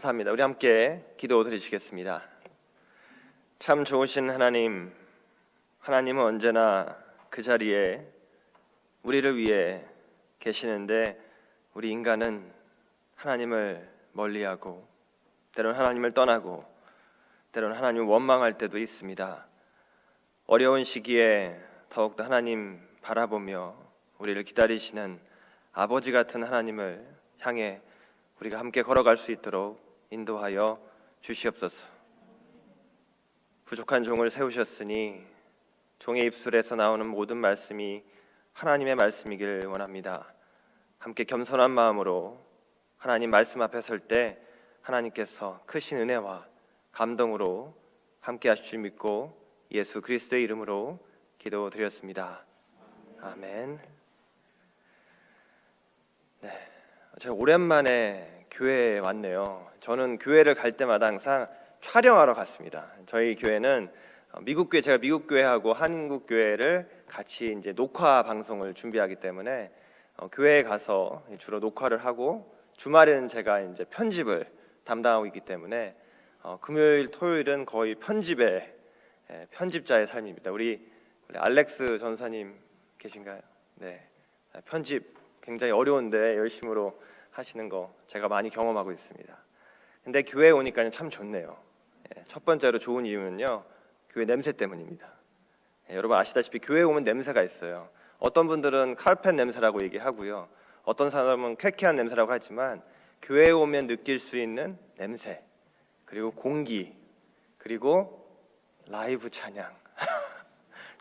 감사합니다. 우리 함께 기도 드리시겠습니다. 참 좋으신 하나님, 하나님은 언제나 그 자리에 우리를 위해 계시는데 우리 인간은 하나님을 멀리하고 때로는 하나님을 떠나고 때로는 하나님을 원망할 때도 있습니다. 어려운 시기에 더욱더 하나님 바라보며 우리를 기다리시는 아버지 같은 하나님을 향해 우리가 함께 걸어갈 수 있도록 인도하여 주시옵소서. 부족한 종을 세우셨으니 종의 입술에서 나오는 모든 말씀이 하나님의 말씀이길 원합니다. 함께 겸손한 마음으로 하나님 말씀 앞에 설 때 하나님께서 크신 은혜와 감동으로 함께 하실 줄 믿고 예수 그리스도의 이름으로 기도드렸습니다. 아멘. 네, 제가 오랜만에 교회에 왔네요. 저는 교회를 갈 때마다 항상 촬영하러 갔습니다. 저희 교회는 제가 미국 교회하고 한국 교회를 같이 이제 녹화 방송을 준비하기 때문에 교회에 가서 주로 녹화를 하고 주말에는 제가 이제 편집을 담당하고 있기 때문에 금요일, 토요일은 거의 편집자의 삶입니다. 우리 알렉스 전사님 계신가요? 네, 편집 굉장히 어려운데 열심으로 하시는 거 제가 많이 경험하고 있습니다. 근데 교회에 오니까 참 좋네요. 첫 번째로 좋은 이유는요, 교회 냄새 때문입니다. 여러분 아시다시피 교회에 오면 냄새가 있어요. 어떤 분들은 칼펫 냄새라고 얘기하고요, 어떤 사람은 쾌쾌한 냄새라고 하지만 교회에 오면 느낄 수 있는 냄새, 그리고 공기, 그리고 라이브 찬양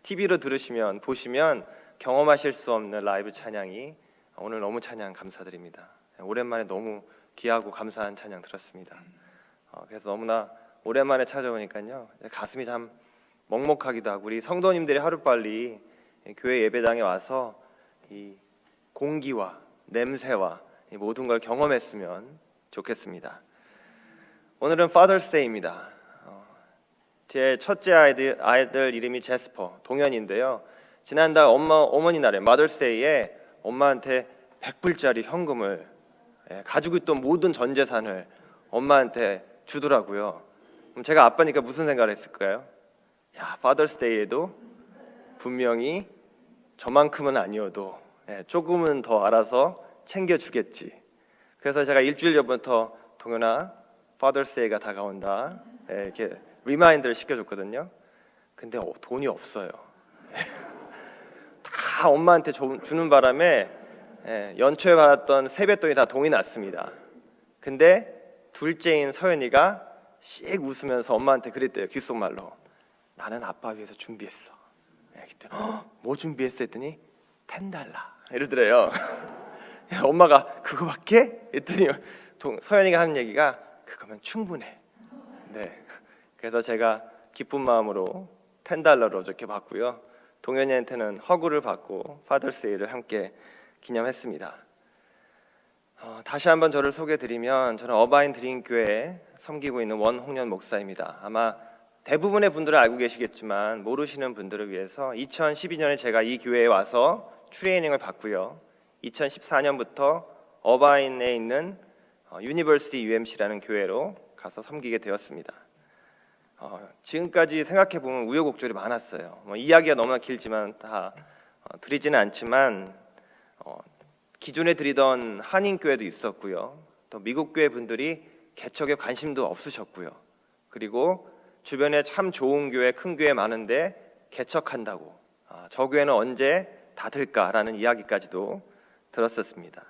TV로 들으시면 보시면 경험하실 수 없는 라이브 찬양이 오늘 너무 찬양 감사드립니다. 오랜만에 너무 귀하고 감사한 찬양 들었습니다. 그래서 너무나 오랜만에 찾아오니까요 가슴이 참 먹먹하기도 하고, 우리 성도님들이 하루빨리 교회 예배당에 와서 이 공기와 냄새와 이 모든 걸 경험했으면 좋겠습니다. 오늘은 Father's Day입니다. 제 첫째 아이들 이름이 제스퍼, 동현인데요. 지난달 어머니 날에 Mother's Day에 엄마한테 100불짜리 현금을, 가지고 있던 모든 전 재산을 엄마한테 주더라고요. 그럼 제가 아빠니까 무슨 생각을 했을까요? 야, Father's Day에도 분명히 저만큼은 아니어도 조금은 더 알아서 챙겨주겠지. 그래서 제가 일주일 전부터 동현아, Father's Day가 다가온다 이렇게 리마인드를 시켜줬거든요. 근데 돈이 없어요. 다 엄마한테 주는 바람에 연초에 받았던 세뱃돈이 다 동이 났습니다. 근데 둘째인 서연이가 씩 웃으면서 엄마한테 그랬대요. 귓속말로, 나는 아빠 위해서 준비했어. 그때 뭐 준비했어 했더니 $10 이러더래요. 엄마가 그거밖에? 했더니 서연이가 하는 얘기가 그거면 충분해. 네, 그래서 제가 기쁜 마음으로 $10로 이렇게 받고요, 동현이한테는 허구를 받고 Father's Day를 함께 기념했습니다. 다시 한번 저를 소개드리면, 저는 어바인 드림교회에 섬기고 있는 원홍련 목사입니다. 아마 대부분의 분들은 알고 계시겠지만 모르시는 분들을 위해서 2012년에 제가 이 교회에 와서 트레이닝을 받고요, 2014년부터 어바인에 있는 유니버시티 UMC라는 교회로 가서 섬기게 되었습니다. 지금까지 생각해보면 우여곡절이 많았어요. 이야기가 너무나 길지만 다 드리지는 않지만 기존에 드리던 한인교회도 있었고요, 또 미국교회 분들이 개척에 관심도 없으셨고요, 그리고 주변에 참 좋은 교회, 큰 교회 많은데 개척한다고 저 교회는 언제 닫을까라는 이야기까지도 들었었습니다.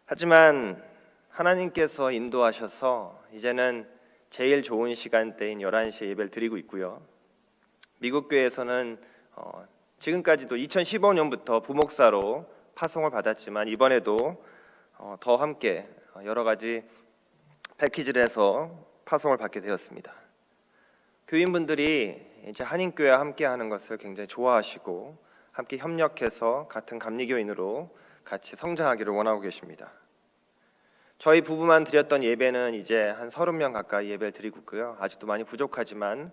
하지만 하나님께서 인도하셔서 이제는 제일 좋은 시간대인 11시에 예배를 드리고 있고요, 미국 교회에서는 지금까지도 2015년부터 부목사로 파송을 받았지만 이번에도 더 함께 여러 가지 패키지를 해서 파송을 받게 되었습니다. 교인분들이 이제 한인교회와 함께 하는 것을 굉장히 좋아하시고 함께 협력해서 같은 감리교인으로 같이 성장하기를 원하고 계십니다. 저희 부부만 드렸던 예배는 이제 한 30명 가까이 예배를 드리고 있고요, 아직도 많이 부족하지만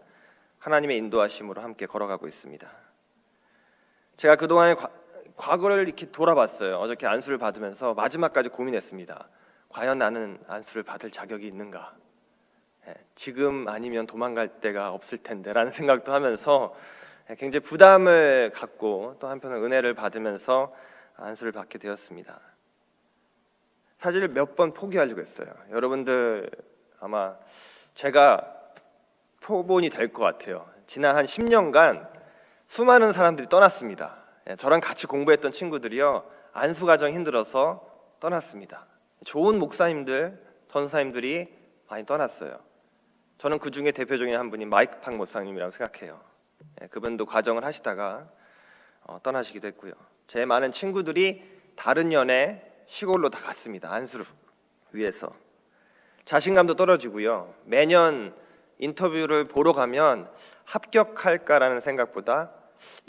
하나님의 인도하심으로 함께 걸어가고 있습니다. 제가 그동안의 과거를 이렇게 돌아봤어요. 어저께 안수를 받으면서 마지막까지 고민했습니다. 과연 나는 안수를 받을 자격이 있는가? 지금 아니면 도망갈 데가 없을 텐데라는 생각도 하면서 굉장히 부담을 갖고 또 한편은 은혜를 받으면서 안수를 받게 되었습니다. 사실 몇 번 포기하려고 했어요. 여러분들 아마 제가 표본이 될 것 같아요. 지난 한 10년간 수많은 사람들이 떠났습니다. 저랑 같이 공부했던 친구들이요, 안수 과정 힘들어서 떠났습니다. 좋은 목사님들, 전사님들이 많이 떠났어요. 저는 그 중에 대표적인 한 분이 마이크 팍 목사님이라고 생각해요. 그분도 과정을 하시다가 떠나시기도 했고요. 제 많은 친구들이 다른 연에 시골로 다 갔습니다. 안수를 위해서. 자신감도 떨어지고요. 매년 인터뷰를 보러 가면 합격할까라는 생각보다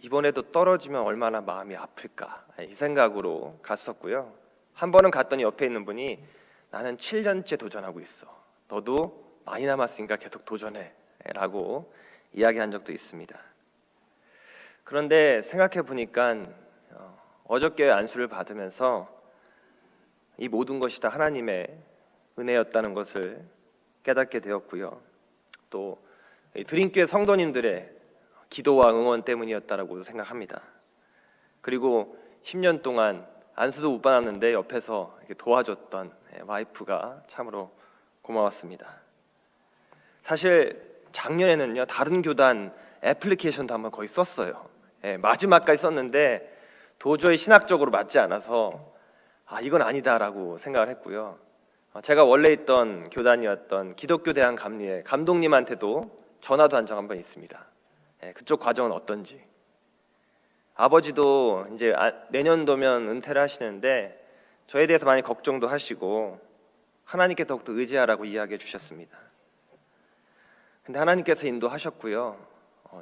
이번에도 떨어지면 얼마나 마음이 아플까, 이 생각으로 갔었고요. 한 번은 갔더니 옆에 있는 분이 나는 7년째 도전하고 있어. 너도 많이 남았으니까 계속 도전해 라고 이야기한 적도 있습니다. 그런데 생각해 보니까 어저께 안수를 받으면서 이 모든 것이 다 하나님의 은혜였다는 것을 깨닫게 되었고요. 또 드림교회 성도님들의 기도와 응원 때문이었다라고 생각합니다. 그리고 10년 동안 안수도 못 받았는데 옆에서 도와줬던 와이프가 참으로 고마웠습니다. 사실 작년에는요, 다른 교단 애플리케이션도 한번 거의 썼어요. 마지막까지 썼는데 도저히 신학적으로 맞지 않아서 이건 아니다라고 생각을 했고요. 제가 원래 있던 교단이었던 기독교 대한 감리회 감독님한테도 전화도 한 적 한 번 있습니다. 그쪽 과정은 어떤지. 아버지도 이제 내년도면 은퇴를 하시는데 저에 대해서 많이 걱정도 하시고 하나님께 더욱더 의지하라고 이야기해 주셨습니다. 근데 하나님께서 인도하셨고요.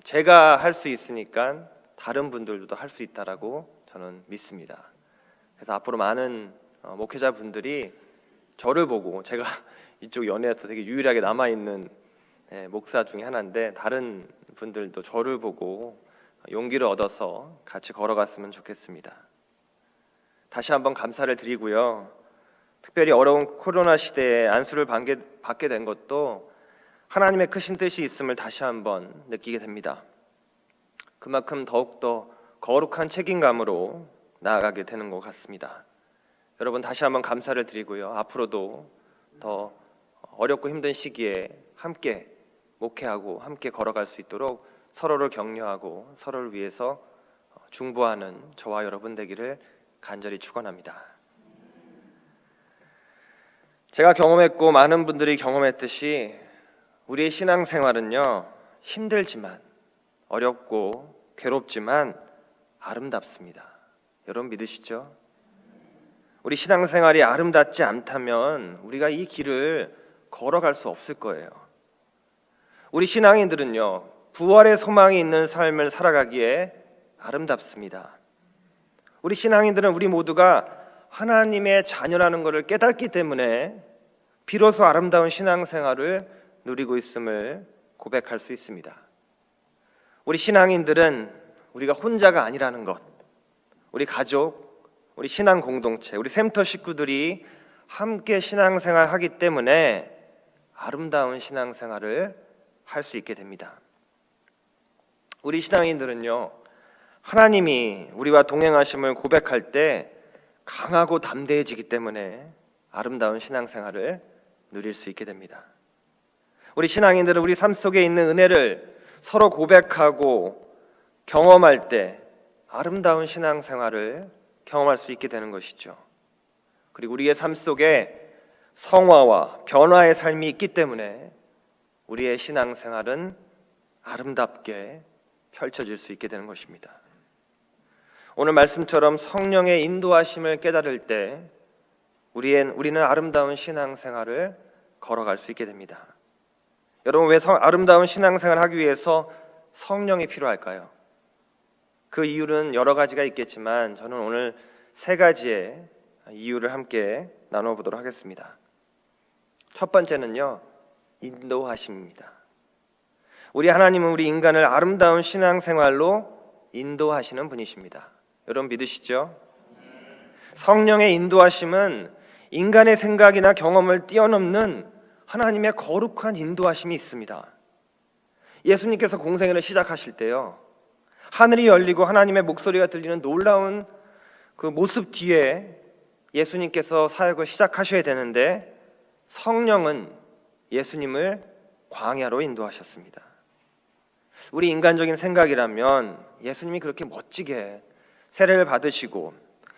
제가 할 수 있으니까 다른 분들도 할 수 있다라고 저는 믿습니다. 그래서 앞으로 많은 목회자분들이 저를 보고, 제가 이쪽 연회에서 되게 유일하게 남아있는 목사 중에 하나인데 다른 분들도 저를 보고 용기를 얻어서 같이 걸어갔으면 좋겠습니다. 다시 한번 감사를 드리고요. 특별히 어려운 코로나 시대에 안수를 받게 된 것도 하나님의 크신 뜻이 있음을 다시 한번 느끼게 됩니다. 그만큼 더욱더 거룩한 책임감으로 나아가게 되는 것 같습니다. 여러분 다시 한번 감사를 드리고요. 앞으로도 더 어렵고 힘든 시기에 함께 목회하고 함께 걸어갈 수 있도록 서로를 격려하고 서로를 위해서 중보하는 저와 여러분 되기를 간절히 축원합니다. 제가 경험했고 많은 분들이 경험했듯이 우리의 신앙생활은요, 힘들지만 어렵고 괴롭지만 아름답습니다. 여러분 믿으시죠? 우리 신앙생활이 아름답지 않다면 우리가 이 길을 걸어갈 수 없을 거예요. 우리 신앙인들은요, 부활의 소망이 있는 삶을 살아가기에 아름답습니다. 우리 신앙인들은 우리 모두가 하나님의 자녀라는 것을 깨닫기 때문에 비로소 아름다운 신앙생활을 누리고 있음을 고백할 수 있습니다. 우리 신앙인들은 우리가 혼자가 아니라는 것, 우리 가족, 우리 신앙 공동체, 우리 샘터 식구들이 함께 신앙생활 하기 때문에 아름다운 신앙생활을 할 수 있게 됩니다. 우리 신앙인들은요, 하나님이 우리와 동행하심을 고백할 때 강하고 담대해지기 때문에 아름다운 신앙생활을 누릴 수 있게 됩니다. 우리 신앙인들은 우리 삶 속에 있는 은혜를 서로 고백하고 경험할 때 아름다운 신앙생활을 경험할 수 있게 되는 것이죠. 그리고 우리의 삶 속에 성화와 변화의 삶이 있기 때문에 우리의 신앙생활은 아름답게 펼쳐질 수 있게 되는 것입니다. 오늘 말씀처럼 성령의 인도하심을 깨달을 때 우리는 아름다운 신앙생활을 걸어갈 수 있게 됩니다. 여러분, 왜 아름다운 신앙생활을 하기 위해서 성령이 필요할까요? 그 이유는 여러 가지가 있겠지만 저는 오늘 세 가지의 이유를 함께 나눠보도록 하겠습니다. 첫 번째는요, 인도하심입니다. 우리 하나님은 우리 인간을 아름다운 신앙생활로 인도하시는 분이십니다. 여러분 믿으시죠? 성령의 인도하심은 인간의 생각이나 경험을 뛰어넘는 하나님의 거룩한 인도하심이 있습니다. 예수님께서 공생애를 시작하실 때요, 하늘이 열리고 하나님의 목소리가 들리는 놀라운 그 모습 뒤에 예수님께서 사역을 시작하셔야 되는데 성령은 예수님을 광야로 인도하셨습니다. 우리 인간적인 생각이라면 예수님이 그렇게 멋지게 세례를 받으시고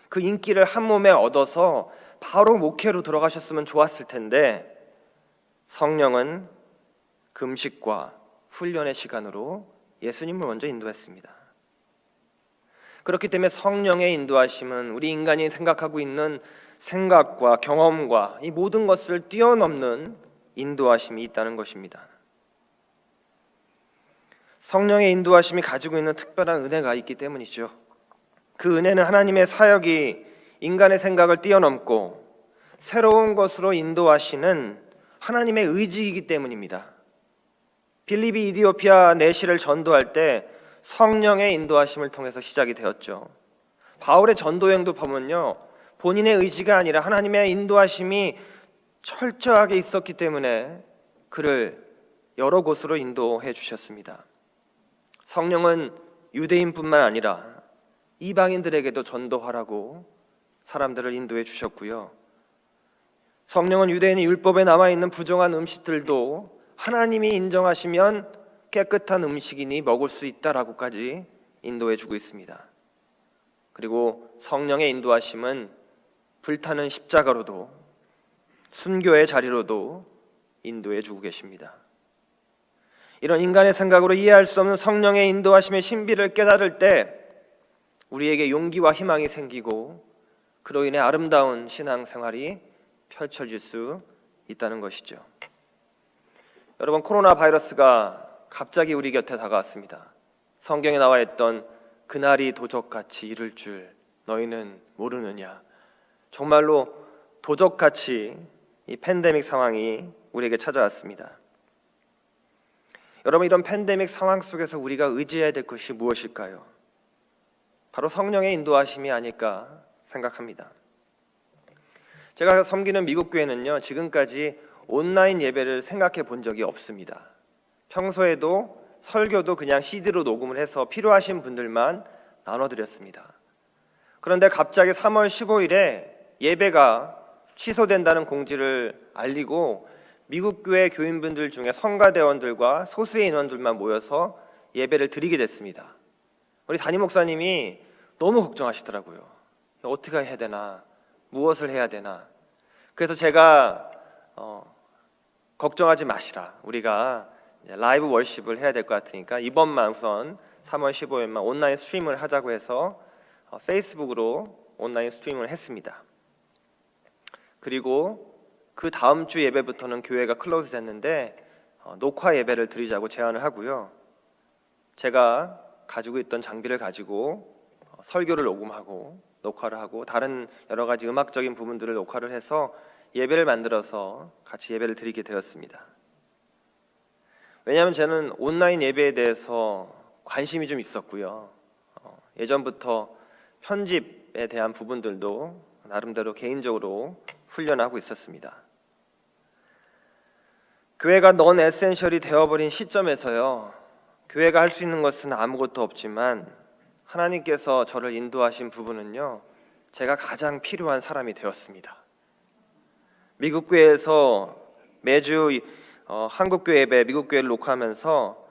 그 인기를 한 몸에 얻어서 바로 목회로 들어가셨으면 좋았을 텐데 성령은 금식과 훈련의 시간으로 예수님을 먼저 인도했습니다. 그렇기 때문에 성령의 인도하심은 우리 인간이 생각하고 있는 생각과 경험과 이 모든 것을 뛰어넘는 인도하심이 있다는 것입니다. 성령의 인도하심이 가지고 있는 특별한 은혜가 있기 때문이죠. 그 은혜는 하나님의 사역이 인간의 생각을 뛰어넘고 새로운 것으로 인도하시는 하나님의 의지이기 때문입니다. 빌립이 이디오피아 내시를 전도할 때 성령의 인도하심을 통해서 시작이 되었죠. 바울의 전도행도 보면요, 본인의 의지가 아니라 하나님의 인도하심이 철저하게 있었기 때문에 그를 여러 곳으로 인도해 주셨습니다. 성령은 유대인뿐만 아니라 이방인들에게도 전도하라고 사람들을 인도해 주셨고요. 성령은 유대인의 율법에 남아있는 부정한 음식들도 하나님이 인정하시면 깨끗한 음식이니 먹을 수 있다라고까지 인도해 주고 있습니다. 그리고 성령의 인도하심은 불타는 십자가로도 순교의 자리로도 인도해 주고 계십니다. 이런 인간의 생각으로 이해할 수 없는 성령의 인도하심의 신비를 깨달을 때 우리에게 용기와 희망이 생기고 그로 인해 아름다운 신앙생활이 펼쳐질 수 있다는 것이죠. 여러분, 코로나 바이러스가 갑자기 우리 곁에 다가왔습니다. 성경에 나와 있던 그날이 도적같이 이를 줄 너희는 모르느냐. 정말로 도적같이 이 팬데믹 상황이 우리에게 찾아왔습니다. 여러분, 이런 팬데믹 상황 속에서 우리가 의지해야 될 것이 무엇일까요? 바로 성령의 인도하심이 아닐까 생각합니다. 제가 섬기는 미국 교회는요, 지금까지 온라인 예배를 생각해 본 적이 없습니다. 평소에도 설교도 그냥 CD로 녹음을 해서 필요하신 분들만 나눠드렸습니다. 그런데 갑자기 3월 15일에 예배가 취소된다는 공지를 알리고 미국 교회 교인분들 중에 성가대원들과 소수의 인원들만 모여서 예배를 드리게 됐습니다. 우리 담임 목사님이 너무 걱정하시더라고요. 어떻게 해야 되나, 무엇을 해야 되나. 그래서 제가 걱정하지 마시라. 우리가 라이브 월십을 해야 될 것 같으니까 이번만 우선 3월 15일만 온라인 스트림을 하자고 해서 페이스북으로 온라인 스트림을 했습니다. 그리고 그 다음 주 예배부터는 교회가 클로즈 됐는데 녹화 예배를 드리자고 제안을 하고요. 제가 가지고 있던 장비를 가지고 설교를 녹음하고 녹화를 하고 다른 여러 가지 음악적인 부분들을 녹화를 해서 예배를 만들어서 같이 예배를 드리게 되었습니다. 왜냐하면 저는 온라인 예배에 대해서 관심이 좀 있었고요. 예전부터 편집에 대한 부분들도 나름대로 개인적으로 훈련하고 있었습니다. 교회가 넌 에센셜이 되어버린 시점에서요, 교회가 할 수 있는 것은 아무것도 없지만 하나님께서 저를 인도하신 부분은요, 제가 가장 필요한 사람이 되었습니다. 미국 교회에서 매주 한국교회 예배, 미국 교회를 녹화하면서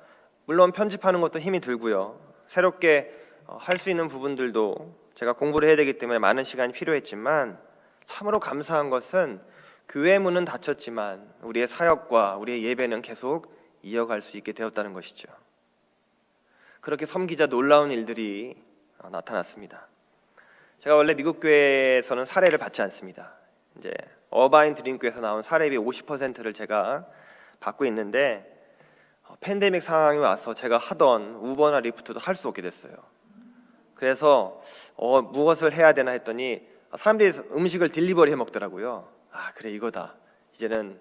물론 편집하는 것도 힘이 들고요, 새롭게 할 수 있는 부분들도 제가 공부를 해야 되기 때문에 많은 시간이 필요했지만 참으로 감사한 것은 교회 문은 닫혔지만 우리의 사역과 우리의 예배는 계속 이어갈 수 있게 되었다는 것이죠. 그렇게 섬기자 놀라운 일들이 나타났습니다. 제가 원래 미국 교회에서는 사례를 받지 않습니다. 이제 어바인 드림교에서 나온 사례비 50%를 제가 받고 있는데 팬데믹 상황이 와서 제가 하던 우버나 리프트도 할 수 없게 됐어요. 그래서 무엇을 해야 되나 했더니 사람들이 음식을 딜리버리 해 먹더라고요. 그래, 이거다. 이제는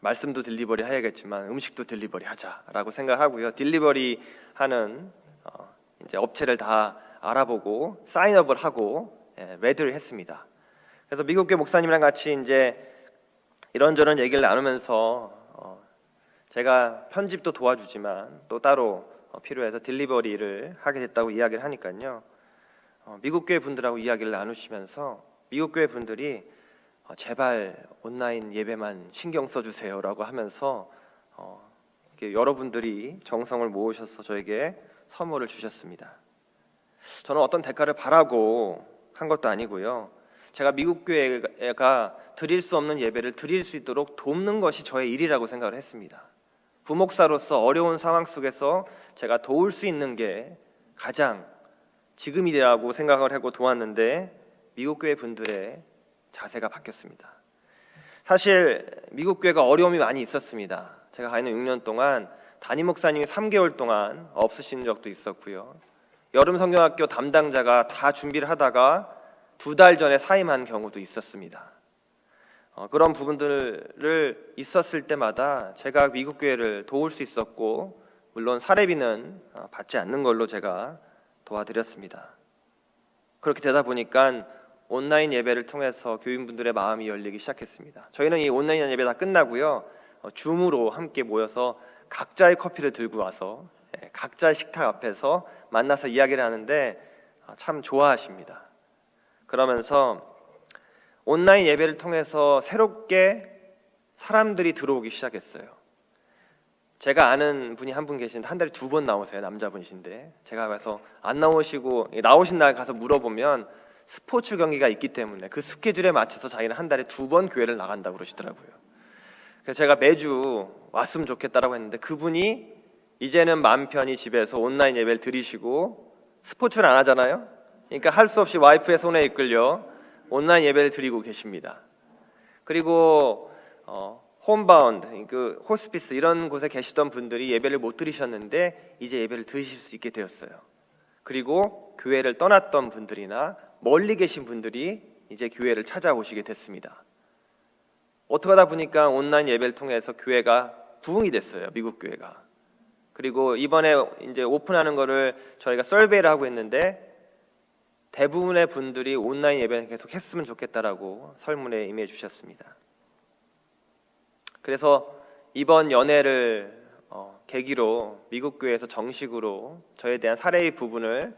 말씀도 딜리버리 해야겠지만 음식도 딜리버리 하자라고 생각하고요. 딜리버리 하는 이제 업체를 다 알아보고 사인업을 하고 레드를 했습니다. 그래서 미국교회 목사님이랑 같이 이제 이런저런 얘기를 나누면서 제가 편집도 도와주지만 또 따로 필요해서 딜리버리를 하게 됐다고 이야기를 하니까요. 미국 교회 분들하고 이야기를 나누시면서 미국 교회 분들이 제발 온라인 예배만 신경 써주세요라고 하면서 이렇게 여러분들이 정성을 모으셔서 저에게 선물을 주셨습니다. 저는 어떤 대가를 바라고 한 것도 아니고요. 제가 미국 교회가 드릴 수 없는 예배를 드릴 수 있도록 돕는 것이 저의 일이라고 생각을 했습니다. 부목사로서 어려운 상황 속에서 제가 도울 수 있는 게 가장 지금이라고 생각을 하고 도왔는데 미국 교회 분들의 자세가 바뀌었습니다. 사실 미국 교회가 어려움이 많이 있었습니다. 제가 가 있는 6년 동안 담임 목사님이 3개월 동안 없으신 적도 있었고요. 여름 성경학교 담당자가 다 준비를 하다가 2달 전에 사임한 경우도 있었습니다. 그런 부분들을 있었을 때마다 제가 미국 교회를 도울 수 있었고, 물론 사례비는 받지 않는 걸로 제가 도와드렸습니다. 그렇게 되다 보니까 온라인 예배를 통해서 교인분들의 마음이 열리기 시작했습니다. 저희는 이 온라인 예배 다 끝나고요, 줌으로 함께 모여서 각자의 커피를 들고 와서 각자의 식탁 앞에서 만나서 이야기를 하는데 참 좋아하십니다. 그러면서 온라인 예배를 통해서 새롭게 사람들이 들어오기 시작했어요. 제가 아는 분이 한 분 계신데 한 달에 2번 나오세요. 남자분이신데 제가 가서 안 나오시고 나오신 날 가서 물어보면 스포츠 경기가 있기 때문에 그 스케줄에 맞춰서 자기는 한 달에 2번 교회를 나간다고 그러시더라고요. 그래서 제가 매주 왔으면 좋겠다라고 했는데 그분이 이제는 마음 편히 집에서 온라인 예배를 드리시고 스포츠를 안 하잖아요. 그러니까 할 수 없이 와이프의 손에 이끌려 온라인 예배를 드리고 계십니다. 그리고 홈바운드, 그 호스피스 이런 곳에 계시던 분들이 예배를 못 드리셨는데 이제 예배를 드리실 수 있게 되었어요. 그리고 교회를 떠났던 분들이나 멀리 계신 분들이 이제 교회를 찾아오시게 됐습니다. 어떻게 하다 보니까 온라인 예배를 통해서 교회가 부흥이 됐어요. 미국 교회가. 그리고 이번에 이제 오픈하는 거를 저희가 서베이를 하고 있는데 대부분의 분들이 온라인 예배는 계속 했으면 좋겠다라고 설문에 임해 주셨습니다. 그래서 이번 연회를 계기로 미국 교회에서 정식으로 저에 대한 사례의 부분을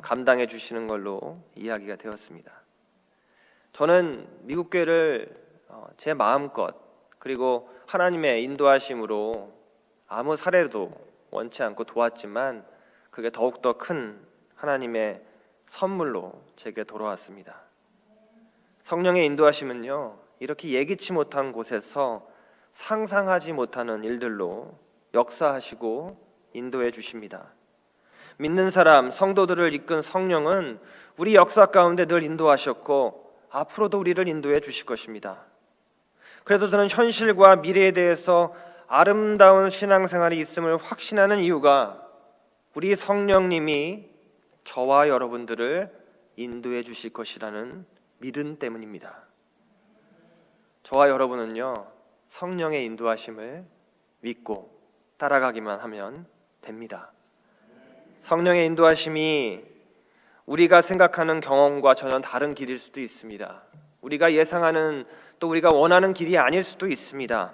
감당해 주시는 걸로 이야기가 되었습니다. 저는 미국 교회를 제 마음껏 그리고 하나님의 인도하심으로 아무 사례도 원치 않고 도왔지만 그게 더욱더 큰 하나님의 선물로 제게 돌아왔습니다. 성령의 인도하심은요, 이렇게 예기치 못한 곳에서 상상하지 못하는 일들로 역사하시고 인도해 주십니다. 믿는 사람, 성도들을 이끈 성령은 우리 역사 가운데 늘 인도하셨고 앞으로도 우리를 인도해 주실 것입니다. 그래서 저는 현실과 미래에 대해서 아름다운 신앙생활이 있음을 확신하는 이유가 우리 성령님이 저와 여러분들을 인도해 주실 것이라는 믿음 때문입니다. 저와 여러분은요, 성령의 인도하심을 믿고 따라가기만 하면 됩니다. 성령의 인도하심이 우리가 생각하는 경험과 전혀 다른 길일 수도 있습니다. 우리가 예상하는 또 우리가 원하는 길이 아닐 수도 있습니다.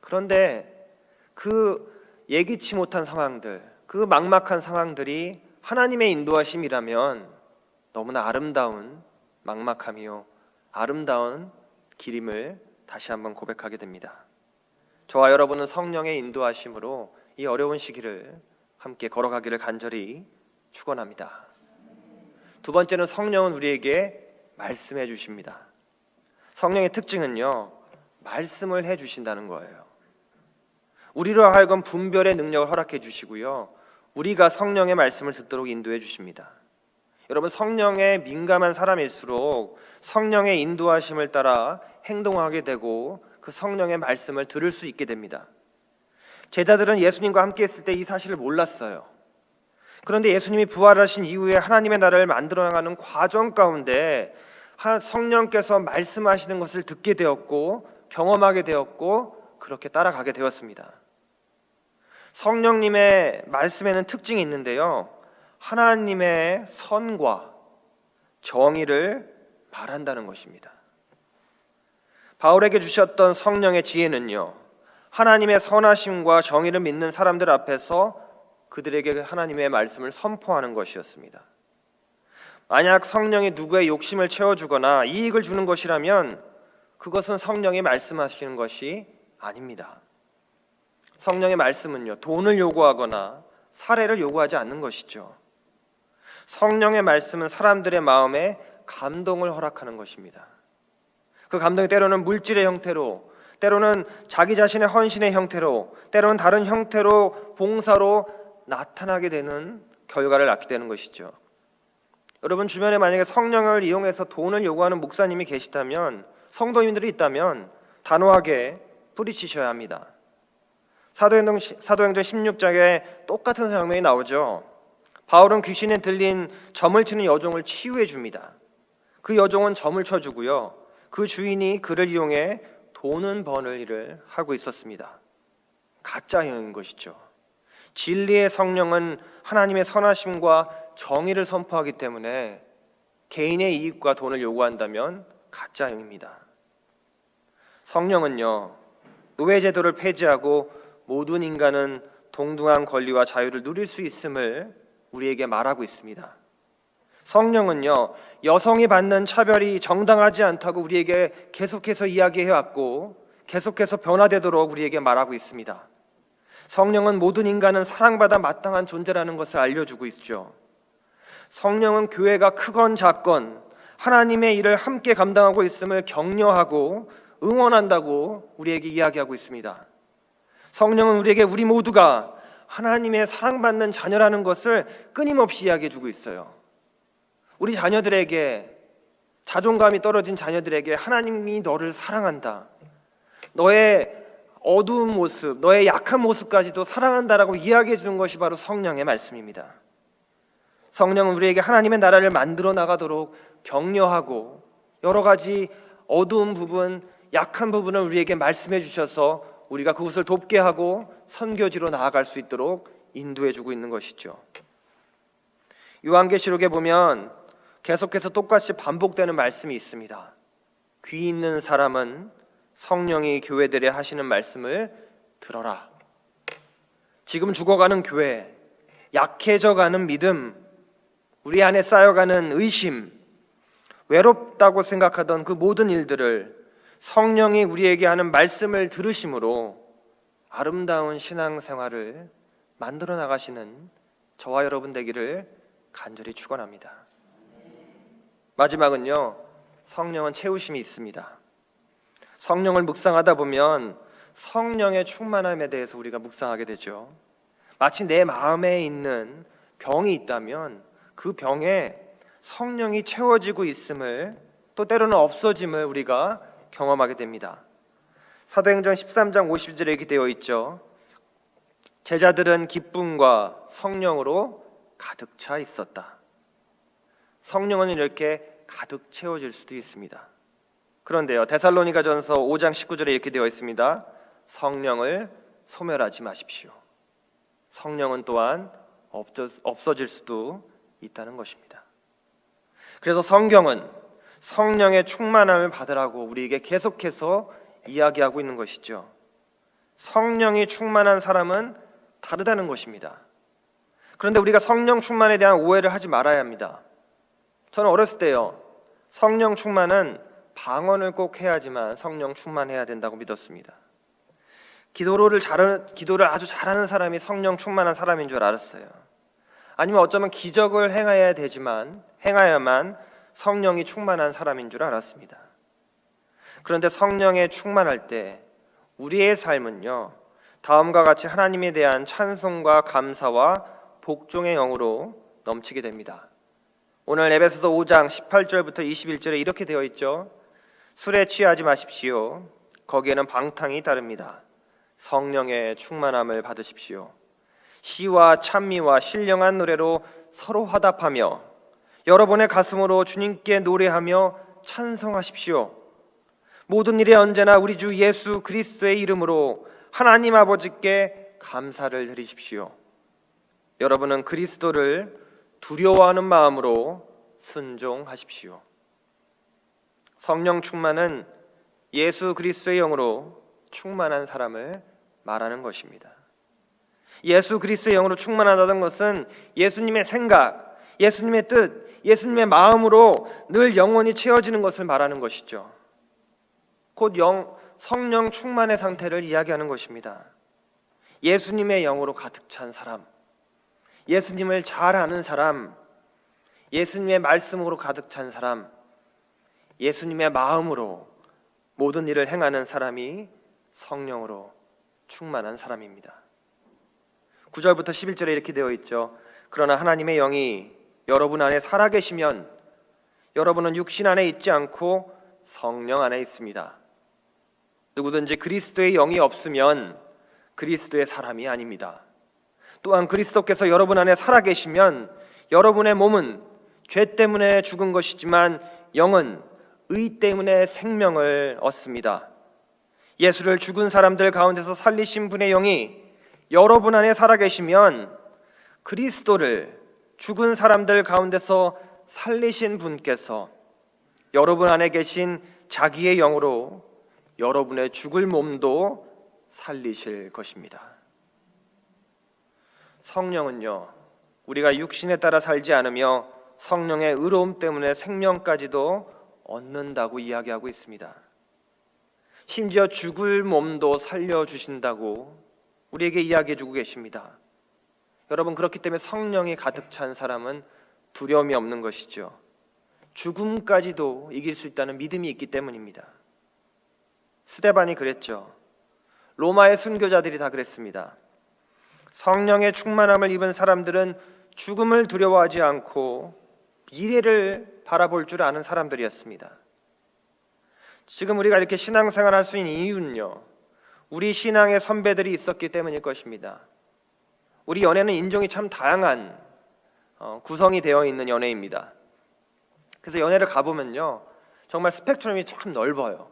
그런데 그 예기치 못한 상황들, 그 막막한 상황들이 하나님의 인도하심이라면 너무나 아름다운 막막함이요, 아름다운 길임을 다시 한번 고백하게 됩니다. 저와 여러분은 성령의 인도하심으로 이 어려운 시기를 함께 걸어가기를 간절히 축원합니다. 두 번째는 성령은 우리에게 말씀해 주십니다. 성령의 특징은요, 말씀을 해 주신다는 거예요. 우리로 하여금 분별의 능력을 허락해 주시고요, 우리가 성령의 말씀을 듣도록 인도해 주십니다. 여러분, 성령에 민감한 사람일수록 성령의 인도하심을 따라 행동하게 되고 그 성령의 말씀을 들을 수 있게 됩니다. 제자들은 예수님과 함께 했을 때 이 사실을 몰랐어요. 그런데 예수님이 부활하신 이후에 하나님의 나라를 만들어 나가는 과정 가운데 성령께서 말씀하시는 것을 듣게 되었고 경험하게 되었고 그렇게 따라가게 되었습니다. 성령님의 말씀에는 특징이 있는데요, 하나님의 선과 정의를 말한다는 것입니다. 바울에게 주셨던 성령의 지혜는요, 하나님의 선하심과 정의를 믿는 사람들 앞에서 그들에게 하나님의 말씀을 선포하는 것이었습니다. 만약 성령이 누구의 욕심을 채워주거나 이익을 주는 것이라면 그것은 성령이 말씀하시는 것이 아닙니다. 성령의 말씀은요, 돈을 요구하거나 사례를 요구하지 않는 것이죠. 성령의 말씀은 사람들의 마음에 감동을 허락하는 것입니다. 그 감동이 때로는 물질의 형태로, 때로는 자기 자신의 헌신의 형태로, 때로는 다른 형태로 봉사로 나타나게 되는 결과를 낳게 되는 것이죠. 여러분 주변에 만약에 성령을 이용해서 돈을 요구하는 목사님이 계시다면, 성도님들이 있다면 단호하게 뿌리치셔야 합니다. 사도행전 16장에 똑같은 장면이 나오죠. 바울은 귀신에 들린 점을 치는 여종을 치유해 줍니다. 그 여종은 점을 쳐주고요, 그 주인이 그를 이용해 돈은 버는 일을 하고 있었습니다. 가짜 영인 것이죠. 진리의 성령은 하나님의 선하심과 정의를 선포하기 때문에 개인의 이익과 돈을 요구한다면 가짜 영입니다. 성령은요, 노예제도를 폐지하고 모든 인간은 동등한 권리와 자유를 누릴 수 있음을 우리에게 말하고 있습니다. 성령은요, 여성이 받는 차별이 정당하지 않다고 우리에게 계속해서 이야기해왔고 계속해서 변화되도록 우리에게 말하고 있습니다. 성령은 모든 인간은 사랑받아 마땅한 존재라는 것을 알려주고 있죠. 성령은 교회가 크건 작건 하나님의 일을 함께 감당하고 있음을 격려하고 응원한다고 우리에게 이야기하고 있습니다. 성령은 우리에게 우리 모두가 하나님의 사랑받는 자녀라는 것을 끊임없이 이야기해주고 있어요. 우리 자녀들에게, 자존감이 떨어진 자녀들에게 하나님이 너를 사랑한다, 너의 어두운 모습, 너의 약한 모습까지도 사랑한다라고 이야기해 주는 것이 바로 성령의 말씀입니다. 성령은 우리에게 하나님의 나라를 만들어 나가도록 격려하고 여러 가지 어두운 부분, 약한 부분을 우리에게 말씀해 주셔서 우리가 그것을 돕게 하고 선교지로 나아갈 수 있도록 인도해 주고 있는 것이죠. 요한계시록에 보면 계속해서 똑같이 반복되는 말씀이 있습니다. 귀 있는 사람은 성령이 교회들에 하시는 말씀을 들어라. 지금 죽어가는 교회, 약해져가는 믿음, 우리 안에 쌓여가는 의심, 외롭다고 생각하던 그 모든 일들을 성령이 우리에게 하는 말씀을 들으심으로 아름다운 신앙생활을 만들어 나가시는 저와 여러분 되기를 간절히 축원합니다. 마지막은요, 성령은 채우심이 있습니다. 성령을 묵상하다 보면 성령의 충만함에 대해서 우리가 묵상하게 되죠. 마치 내 마음에 있는 병이 있다면 그 병에 성령이 채워지고 있음을, 또 때로는 없어짐을 우리가 경험하게 됩니다. 사도행전 13장 50절에 이렇게 되어 있죠. 제자들은 기쁨과 성령으로 가득 차 있었다. 성령은 이렇게 가득 채워질 수도 있습니다. 그런데요, 데살로니가전서 5장 19절에 이렇게 되어 있습니다. 성령을 소멸하지 마십시오. 성령은 또한 없어질 수도 있다는 것입니다. 그래서 성경은 성령의 충만함을 받으라고 우리에게 계속해서 이야기하고 있는 것이죠. 성령이 충만한 사람은 다르다는 것입니다. 그런데 우리가 성령 충만에 대한 오해를 하지 말아야 합니다. 저는 어렸을 때요, 성령 충만은 방언을 꼭 해야지만 성령 충만해야 된다고 믿었습니다. 기도를 아주 잘하는 사람이 성령 충만한 사람인 줄 알았어요. 아니면 어쩌면 기적을 행해야만 성령이 충만한 사람인 줄 알았습니다. 그런데 성령에 충만할 때 우리의 삶은요, 다음과 같이 하나님에 대한 찬송과 감사와 복종의 영으로 넘치게 됩니다. 오늘 에베소서 5장 18절부터 21절에 이렇게 되어 있죠. 술에 취하지 마십시오. 거기에는 방탕이 따릅니다. 성령의 충만함을 받으십시오. 시와 찬미와 신령한 노래로 서로 화답하며 여러분의 가슴으로 주님께 노래하며 찬송하십시오. 모든 일에 언제나 우리 주 예수 그리스도의 이름으로 하나님 아버지께 감사를 드리십시오. 여러분은 그리스도를 두려워하는 마음으로 순종하십시오. 성령 충만은 예수 그리스도의 영으로 충만한 사람을 말하는 것입니다. 예수 그리스도의 영으로 충만하다는 것은 예수님의 생각, 예수님의 뜻, 예수님의 마음으로 늘 영원히 채워지는 것을 말하는 것이죠. 곧 성령 충만의 상태를 이야기하는 것입니다. 예수님의 영으로 가득 찬 사람, 예수님을 잘 아는 사람, 예수님의 말씀으로 가득 찬 사람, 예수님의 마음으로 모든 일을 행하는 사람이 성령으로 충만한 사람입니다. 9절부터 11절에 이렇게 되어 있죠. 그러나 하나님의 영이 여러분 안에 살아계시면 여러분은 육신 안에 있지 않고 성령 안에 있습니다. 누구든지 그리스도의 영이 없으면 그리스도의 사람이 아닙니다. 또한 그리스도께서 여러분 안에 살아계시면 여러분의 몸은 죄 때문에 죽은 것이지만 영은 의 때문에 생명을 얻습니다. 예수를 죽은 사람들 가운데서 살리신 분의 영이 여러분 안에 살아계시면 그리스도를 죽은 사람들 가운데서 살리신 분께서 여러분 안에 계신 자기의 영으로 여러분의 죽을 몸도 살리실 것입니다. 성령은요, 우리가 육신에 따라 살지 않으며 성령의 의로움 때문에 생명까지도 얻는다고 이야기하고 있습니다. 심지어 죽을 몸도 살려주신다고 우리에게 이야기해주고 계십니다. 여러분, 그렇기 때문에 성령이 가득 찬 사람은 두려움이 없는 것이죠. 죽음까지도 이길 수 있다는 믿음이 있기 때문입니다. 스데반이 그랬죠. 로마의 순교자들이 다 그랬습니다. 성령의 충만함을 입은 사람들은 죽음을 두려워하지 않고 미래를 바라볼 줄 아는 사람들이었습니다. 지금 우리가 이렇게 신앙생활 할 수 있는 이유는요, 우리 신앙의 선배들이 있었기 때문일 것입니다. 우리 연애는 인종이 참 다양한 구성이 되어 있는 연애입니다. 그래서 연애를 가보면요, 정말 스펙트럼이 참 넓어요.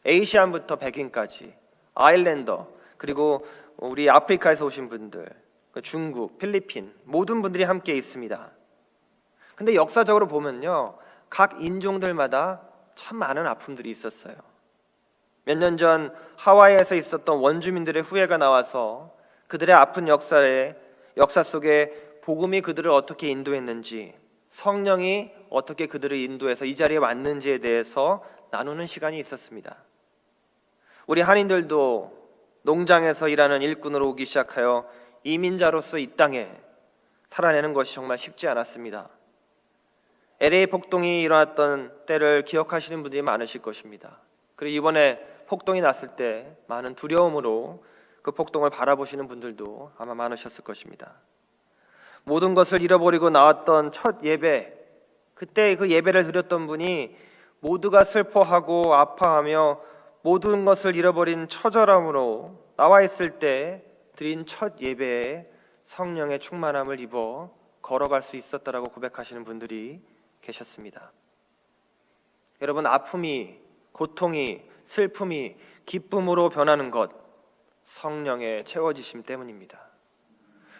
에이시안부터 백인까지, 아일랜더, 그리고 우리 아프리카에서 오신 분들, 중국, 필리핀, 모든 분들이 함께 있습니다. 근데 역사적으로 보면요, 각 인종들마다 참 많은 아픔들이 있었어요. 몇 년 전 하와이에서 있었던 원주민들의 후예가 나와서 그들의 아픈 역사 속에 복음이 그들을 어떻게 인도했는지, 성령이 어떻게 그들을 인도해서 이 자리에 왔는지에 대해서 나누는 시간이 있었습니다. 우리 한인들도 농장에서 일하는 일꾼으로 오기 시작하여 이민자로서 이 땅에 살아내는 것이 정말 쉽지 않았습니다. LA 폭동이 일어났던 때를 기억하시는 분들이 많으실 것입니다. 그리고 이번에 폭동이 났을 때 많은 두려움으로 그 폭동을 바라보시는 분들도 아마 많으셨을 것입니다. 모든 것을 잃어버리고 나왔던 첫 예배, 그때 그 예배를 드렸던 분이 모두가 슬퍼하고 아파하며 모든 것을 잃어버린 처절함으로 나와 있을 때 드린 첫 예배에 성령의 충만함을 입어 걸어갈 수 있었다라고 고백하시는 분들이 계셨습니다. 여러분, 아픔이, 고통이, 슬픔이 기쁨으로 변하는 것, 성령의 채워지심 때문입니다.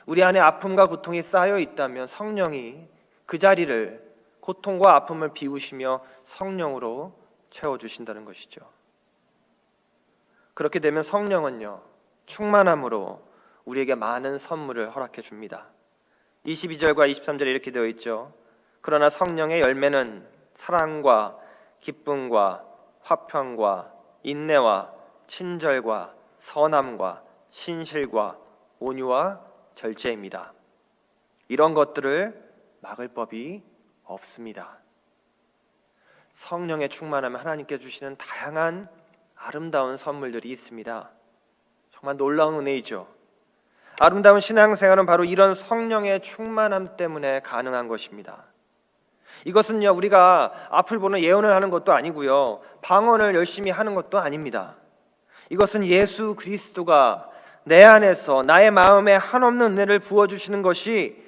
우리 안에 아픔과 고통이 쌓여 있다면 성령이 그 자리를, 고통과 아픔을 비우시며 성령으로 채워주신다는 것이죠. 그렇게 되면 성령은요, 충만함으로 우리에게 많은 선물을 허락해 줍니다. 22절과 23절에 이렇게 되어 있죠. 그러나 성령의 열매는 사랑과 기쁨과 화평과 인내와 친절과 선함과 신실과 온유와 절제입니다. 이런 것들을 막을 법이 없습니다. 성령의 충만함은 하나님께 주시는 다양한 아름다운 선물들이 있습니다. 정말 놀라운 은혜이죠. 아름다운 신앙생활은 바로 이런 성령의 충만함 때문에 가능한 것입니다. 이것은요, 우리가 앞을 보는 예언을 하는 것도 아니고요, 방언을 열심히 하는 것도 아닙니다. 이것은 예수 그리스도가 내 안에서 나의 마음에 한없는 은혜를 부어주시는 것이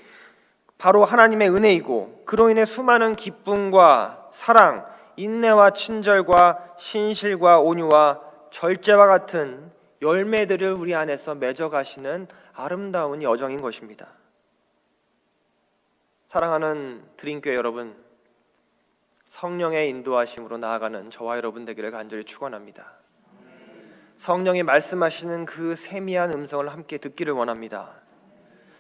바로 하나님의 은혜이고, 그로 인해 수많은 기쁨과 사랑, 인내와 친절과 신실과 온유와 절제와 같은 열매들을 우리 안에서 맺어가시는 아름다운 여정인 것입니다. 사랑하는 드림교회 여러분, 성령의 인도하심으로 나아가는 저와 여러분 되기를 간절히 축원합니다. 성령이 말씀하시는 그 세미한 음성을 함께 듣기를 원합니다.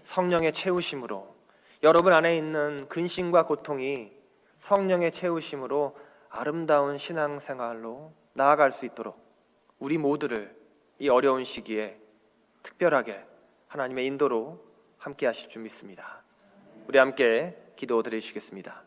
성령의 채우심으로 여러분 안에 있는 근심과 고통이 성령의 채우심으로 아름다운 신앙생활로 나아갈 수 있도록 우리 모두를 이 어려운 시기에 특별하게 하나님의 인도로 함께 하실 줄 믿습니다. 우리 함께 기도드리시겠습니다.